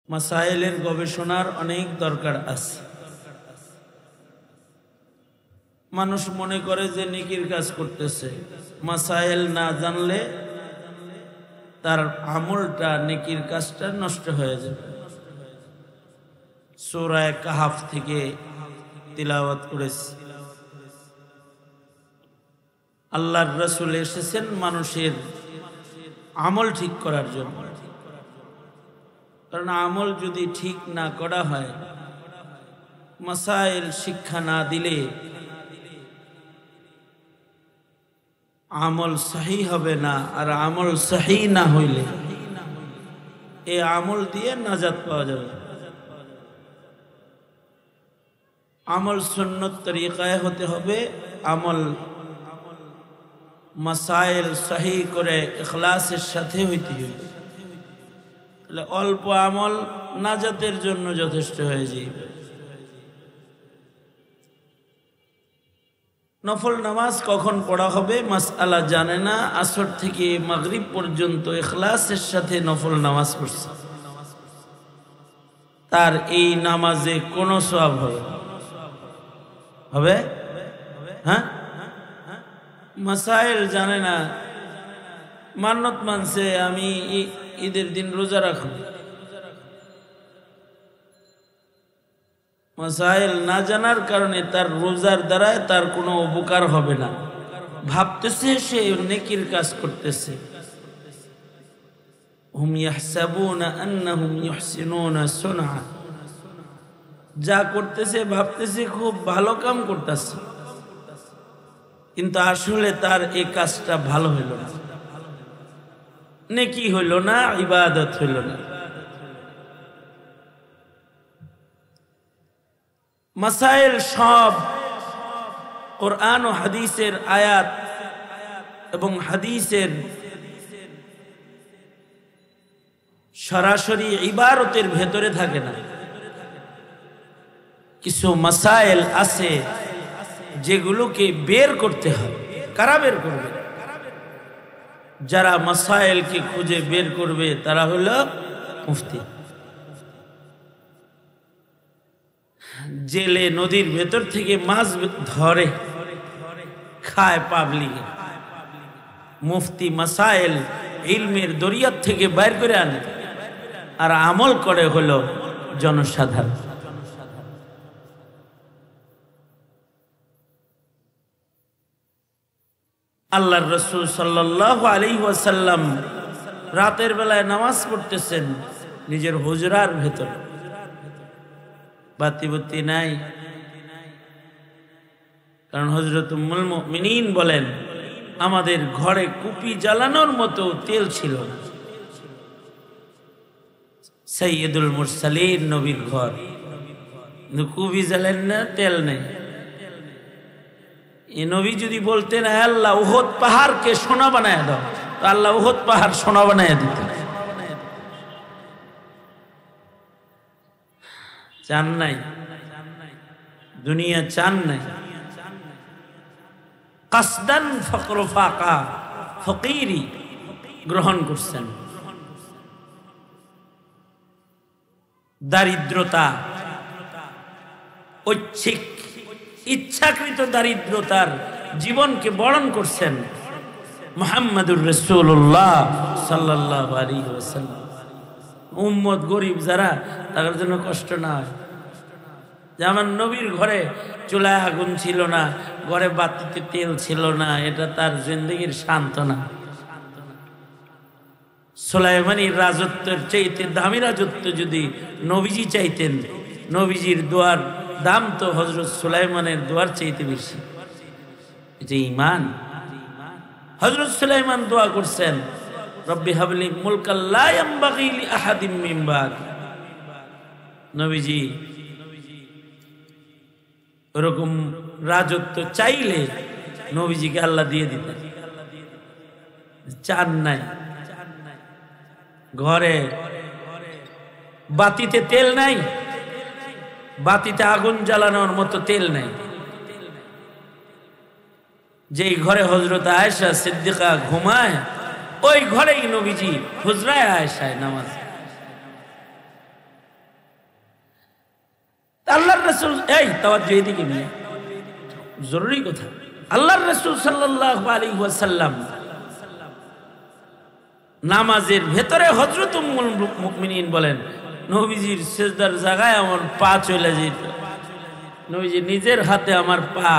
মাসাইলের গবেষণার অনেক দরকার আছে। মানুষ মনে করে যে নেকির কাজ করতেছে, মাসাইল না জানলে তার আমলটা, নেকির কাজটা নষ্ট হয়ে যাবে। সূরা কাহাফ থেকে তিলাওয়াত করেছি। আল্লাহর রাসূল এসেছেন মানুষের আমল ঠিক করার জন্য। কারণ আমল যদি ঠিক না করা হয়, মাসাইল শিক্ষা না দিলে আমল সহি হবে না। আর আমল সহি না হইলে এই আমল দিয়ে নাজাত পাওয়া যাবে। আমল সুন্নত তরিকায় হতে হবে। আমল মাসাইল সহি করে ইখলাসের সাথে হইতে হবে। তাহলে অল্প আমল নাজাতের জন্য যথেষ্ট হয়ে যাবে। নফল নামাজ কখন পড়া হবে মাসআলা জানে না। আসর থেকে মাগরিব পর্যন্ত ইখলাসের সাথে নফল নামাজ পড়ছে, তার এই নামাজে কোনো সওয়াব হবে? হ্যাঁ, মাসাইল জানে না, মান্নত মানছে আমি ঈদের দিন রোজা রাখব। মাসাইল না জানার কারণে তার রোজার দ্বারায় তার কোনো উপকার হবে না। ভাবতেছে সে নেকির কাজ করতেছে। হুম ইয়াহসাবুনা আন্নাহুম ইহসিনুনা সুনআ, যা করতেছে ভাবতেছে খুব ভালো কাম করতেছে, কিন্তু আসলে তার এই কাজটা ভালো হইল না, নেকি হইল না, ইবাদত হইল না। মাসাইল সব কোরআন ও হাদিসের আয়াত এবং হাদিসের সরাসরি ইবারতের ভেতরে থাকে না। কিছু মাসাইল আছে যেগুলোকে বের করতে হবে। কারা বের করবে? যারা মাসাইলকে খুঁজে বের করবে তারা হলো মুফতি। জেলে নদীর ভেতর থেকে মাছ ধরে খায় পাবলিকে, মুফতি মাসাইল ইলমের দরিয়া থেকে বাইর করে আনে আর আমল করে হলো জনসাধারণ। আল্লাহর রাসূল সাল্লাল্লাহু আলাইহি ওয়াসাল্লাম রাতের বেলায় নামাজ পড়তেছেন নিজের হুজরার ভেতর, বাতি নাই। কারণ হযরত উম্মুল মুমিনিন বলেন, আমাদের ঘরে কুপি জ্বালানোর মতো তেল ছিল না। সাইয়্যিদুল মুরসালিন নবীর ঘর, কুপি জ্বালেন না, তেল নেই। এই নবী যদি বলতেন আল্লাহ উহুদ পাহাড়কে সোনা বানায় দাও, তো আল্লাহ উহুদ পাহাড় সোনা বানায় দিত। চান নাই, দুনিয়া চান নাই। কাসদান ফকর ফাকা, ফকিরি গ্রহণ করছেন। দারিদ্রতা, ঐচ্ছিক ইচ্ছাকৃত দারিদ্রতার জীবনকে বরণ করছেন মুহাম্মাদুর রাসূলুল্লাহ সাল্লাল্লাহু আলাইহি ওয়াসাল্লাম। উম্মত গরিব যারা, তাদের জন্য কষ্ট না হয়। যেমন নবীর ঘরে চুলায় আগুন ছিল না, ঘরে বাতিতে তেল ছিল না, এটা তার জিন্দেগির সান্ত্বনা। সুলাইমানের রাজত্বের চাইতে দামি রাজত্ব যদি নবীজি চাইতেন, নবীজির দোয়ার দাম তো হযরত সুলাইমানের দোয়ার চাইতে বেশি। এটা ঈমান। হযরত সুলাইমান দোয়া করছেন, রব্বি হাবলি মুলকাল লা ইয়ানবাগি লি আহাদিম মিন বাদি। নবীজি এরকম রাজত্ব চাইলে নবীজিকে আল্লাহ দিয়ে দিতেন। চান নাই। ঘরে বাতিতে তেল নাই, বাতিতে আগুন জ্বালানোর মতো তেল নাই। যেই ঘরে হযরত আয়েশা সিদ্দিকা ঘুমায়, ওই ঘরেই নবীজি হুজরায় আয়েশায় নামাজ। রাসূল, এই তাওয়াজ্জু এদিকে নিয়ে, জরুরি কথা। আল্লাহর রাসূল সাল্লাল্লাহু আলাইহি ওয়াসাল্লাম নামাজের ভেতরে হযরত উম্মুল মুমিনিন বলেন, নবীজির সিজদার জায়গায় আমার পা চলে যেত। নবীজি নিজের হাতে আমার পা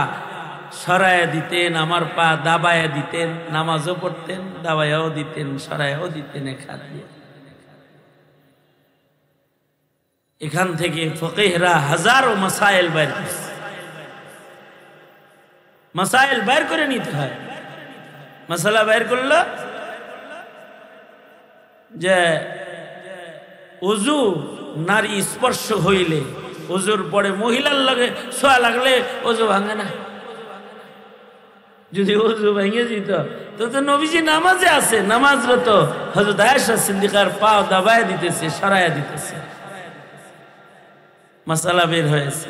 সরায়া দিতেন, আমার পা দাবায়া দিতেন, নামাজও পড়তেন, দাবায়াও দিতেন, সরায়াও দিতেন এক হাত দিয়ে। এখান থেকে ফকিহরা হাজারো মাসাইল বাইর করছে। মাসাইল বাইর করে নিতে হয়। মাসালা বাইর করলো যে ওযু নারী স্পর্শ হইলে, ওযুর পরে মহিলার লাগে ছোঁয়া লাগলে ওযু ভাঙে না। যদি ওযু ভেঙে যেত তো নবীজি নামাজে আছে, নামাজরত হযরত আয়েশা সিদ্দিকার পা দাবায় দিতেছে, সরায়া দিতেছে। মাসালা বের হয়েছে।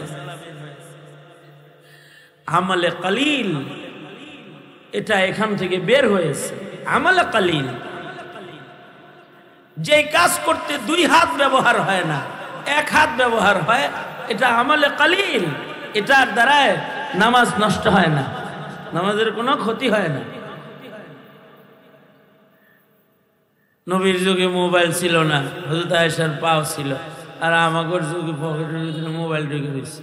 আমলে কালিল, এটা এখান থেকে বের হয়েছে। আমলে কালিল, যে কাজ করতে দুই হাত ব্যবহার হয় না, এক হাত ব্যবহার হয়, এটা আমলে কালিল। এটার দ্বারায় নামাজ নষ্ট হয় না, নামাজের কোনো ক্ষতি হয় না। নবীর যুগে মোবাইল ছিল না, হযরত আয়েশার পাও ছিল, আর আমাগর যুগে পকেটের ভিতরে মোবাইল ঢুকে গেছে।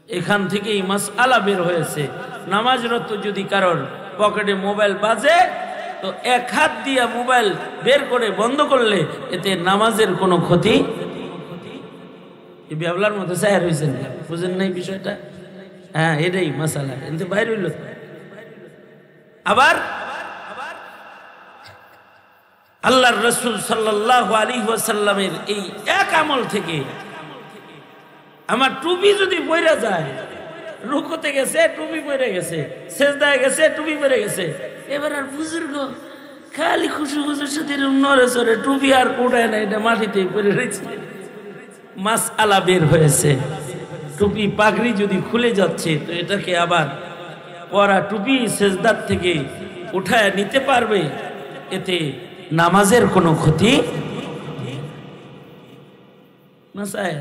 এখান থেকেই মাসআলা বের হয়েছে। নামাজরত যদি কারোর পকেটে মোবাইল বাজে, তো এক হাত দিয়া মোবাইল বের করে বন্ধ করলে এতে নামাজের কোনো ক্ষতি। বেবলার মতো সাহের হয়েছেন, বুঝেন নাই বিষয়টা? হ্যাঁ, এটাই মাসালা, এতে বাইরে হইল। আবার আল্লাহর রাসূল সাল্লাল্লাহু আলাইহি ওয়াসাল্লামের এই এক আমল থেকে আমার টুপি যদি পড়ে যায়, রুকুতে গেছে টুপি পড়ে গেছে, সেজদায় গেছে টুপি পড়ে গেছে, এবার আর বুজুর্গ খালি খুশি খুশির সাথে নড়ে চড়ে টুপি আর উঠায় না, এটা মাটিতে পড়ে রয়েছে। মাসআলা বের হয়েছে। টুপি পাগড়ি যদি খুলে যাচ্ছে, তো এটাকে আবার পরা টুপি সেজদার থেকে উঠায় নিতে পারবে, এতে নামাজের কোনো ক্ষতি। মাসাইল।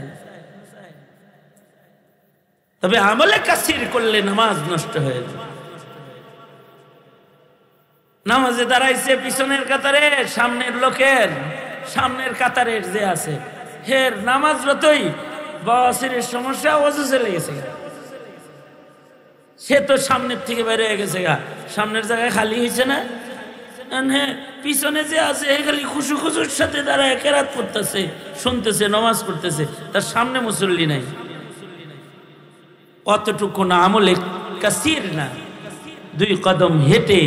তবে আমলে কাসির করলে নামাজ নষ্ট হয়ে যায়। নামাজে দাঁড়াইছে পিছনের কাতারে, সামনের লোকের, সামনের কাতারের যে আছে হের নামাজরতই বাওয়াসিরের সমস্যা, ওযু চলে গেছে, সে তো সামনের থেকে বের হয়ে গেছে গা, সামনের জায়গায় খালি হয়েছে না। হ্যাঁ, পিছনে যে আছে হে খালি খুশু খুশুর সাথে দাঁড়ায় কেরাত পড়তেছে, শুনতেছে, নামাজ পড়তেছে, তার সামনে মুসল্লি নাই। অতটুকু না আমলে কাসির না, দুই কদম হেঁটে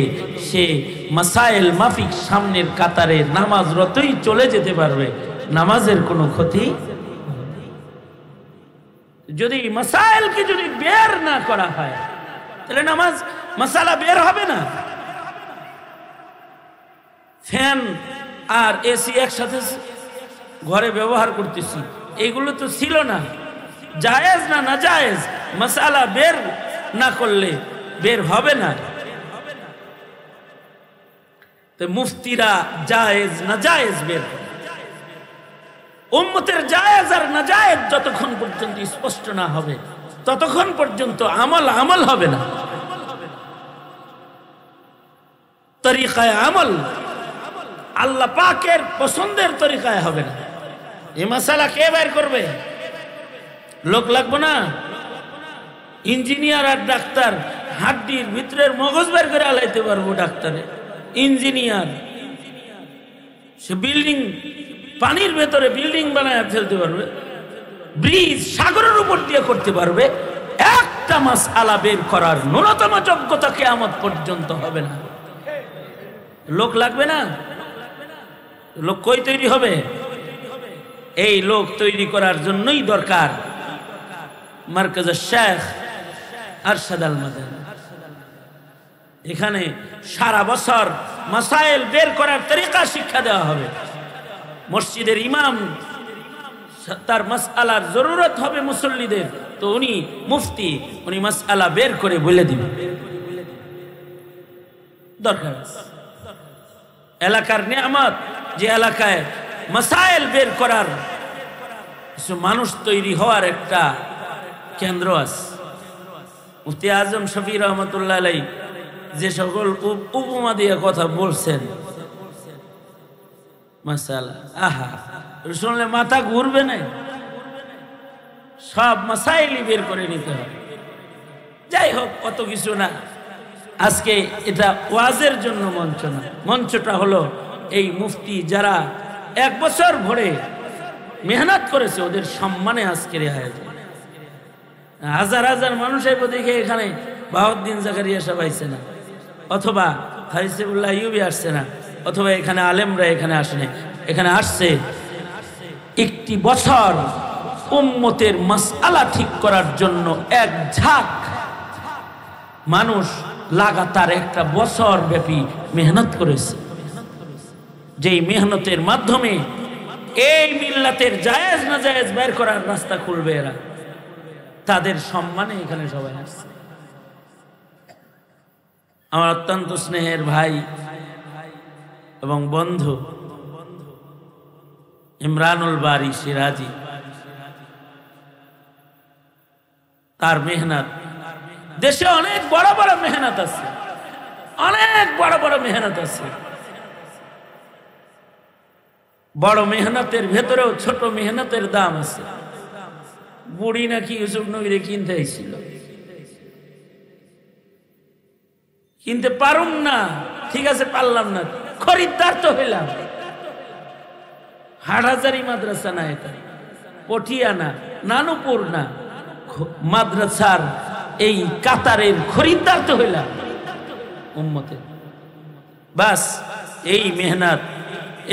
সে মাসাইল মাফিক সামনের কাতারে নামাজরতই চলে যেতে পারবে, নামাজের কোনো ক্ষতি। যদি মাসাইলকে যদি বের না করা হয়, তাহলে নামাজ মাসালা বের হবে না। ফ্যান আর এসি একসাথে ঘরে ব্যবহার করতেছি, এগুলো তো ছিল না, জায়েজ না না জায়েজ, মাসালা বের না করলে বের হবে না। তো মুফতিরা জায়েজ না জায়েজ বের করে। উম্মতের জায়েজ আর না জায়েজ যতক্ষণ পর্যন্ত স্পষ্ট না হবে, ততক্ষণ পর্যন্ত আমল হবে না। তরিকায় আমল আল্লাহ পাকের পছন্দের তরিকায় হবে না। এই মাসালা কে বের করবে? লোক লাগবে না। ইঞ্জিনিয়ার আর ডাক্তার হাড্ডির ভিতরের মগজ বের করে আলাইতে পারবো ডাক্তারে। ইঞ্জিনিয়ার সে বিল্ডিং, পানির ভেতরে বিল্ডিং বানায় ফেলতে পারবে, ব্রিজ সাগরের উপর দিয়ে করতে পারবে। একটা মাসআলা বের করার ন্যূনতম যোগ্যতা কিয়ামত পর্যন্ত হবে না। লোক লাগবে না। লোক কই তৈরি হবে? এই লোক তৈরি করার জন্যই দরকার মারকাজ শেখ আরশাদ আল মাদানী। এখানে সারা বছর মাসাইল বের করার তরিকা শিক্ষা দেওয়া হবে। মসজিদের ইমাম, তার মাসআলার জরুরত হবে মুসল্লিদের, তো উনি মুফতি, উনি মাসআলা বের করে বলে দিবেন। দরকার এলাকার নিয়ামত, যে এলাকায় মাসাইল বের করার মানুষ তৈরি হওয়ার একটা কেন্দ্র আছে। মুফতি আজম শফি রহমতুল্লাহ আলাইহি যে সকল উপমা দিয়ে কথা বলছেন, মাশাআল্লাহ, আহা, শুনলে মাথা ঘুরবে না, সব মাসাইলই বের করে নিতে হবে। যাই হোক, কত কিছু না, আজকে এটা ওয়াজের জন্য মঞ্চ না, মঞ্চটা হলো এই মুফতি যারা 1 বছর ভরে মেহনত করেছে ওদের সম্মানে আজকের এই আয়োজন। হাজার হাজার মানুষ এই দেখে এখানে বাহাউদ্দিন জাকারিয়া সাহেব আইছে না, অথবা হারিসুল্লাহ আইয়ুবী আসছে না, অথবা এখানে আলেমরা এখানে আসেনি, এখানে আসছে একটি বছর উম্মতের মাসআলা ঠিক করার জন্য এক ঝাঁক মানুষ লাগাতার 1 বছর ব্যাপী মেহনত করেছে। যেই মেহনতের মাধ্যমে এই মিল্লাতের জায়েজ না জায়েজ বের করার রাস্তা খুলবে এরা, তাদের সম্মানে এখানে সবাই আসছে। আমার অত্যন্ত স্নেহের ভাই এবং বন্ধু ইমরানুল বারী সিরাজি, তার মেহনত, দেশে অনেক বড় বড় মেহনত আছে, অনেক বড় বড় মেহনত আছে। বড় মেহনতের ভেতরেও ছোট মেহনতের দাম আছে। বুড়ি নাকি ইউসুফ নবীরে কিনতে আইছিল, কিনতে পারুম না, ঠিক আছে পারলাম না, খরিদ্দার তো হইলাম। হাটহাজারি মাদ্রাসা না, এটা পটিয়া না, নানুপুর না, মাদ্রাসার এই কাতারের খরিদ্দার তো হইলাম উম্মতের। বাস এই মেহনত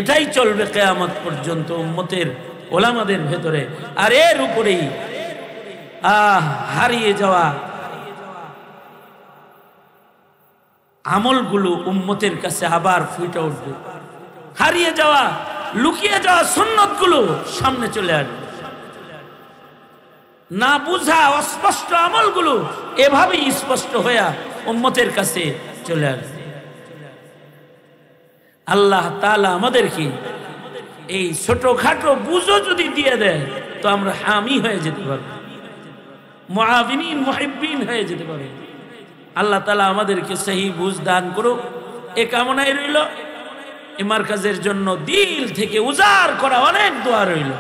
এটাই চলবে কিয়ামত পর্যন্ত উম্মতের ওলামাদের ভেতরে। আর এর উপরেই হারিয়ে যাওয়া আমলগুলো উম্মতের কাছে আবার ফুটে উঠবে, হারিয়ে যাওয়া লুকিয়ে যাওয়া সুন্নতগুলো সামনে চলে আসবে, না বুঝা অস্পষ্ট আমলগুলো এভাবেই স্পষ্ট হয়ে উম্মতের কাছে চলে আসবে। আল্লাহ তাআলা আমাদেরকে এই ছোটখাটো বুঝো যদি দিয়ে দেয় তো আমরা হামি হয়ে যেতে পারবো, মুআবিনিন মুহিব্বিন হয়ে যেতে পারবো। আল্লাহ তাআলা আমাদেরকে সহি বুঝ দান করুক, এ কামনাই রইল। এ মারকাজের জন্য দিল থেকে উজাড় করা অনেক দোয়া রইল।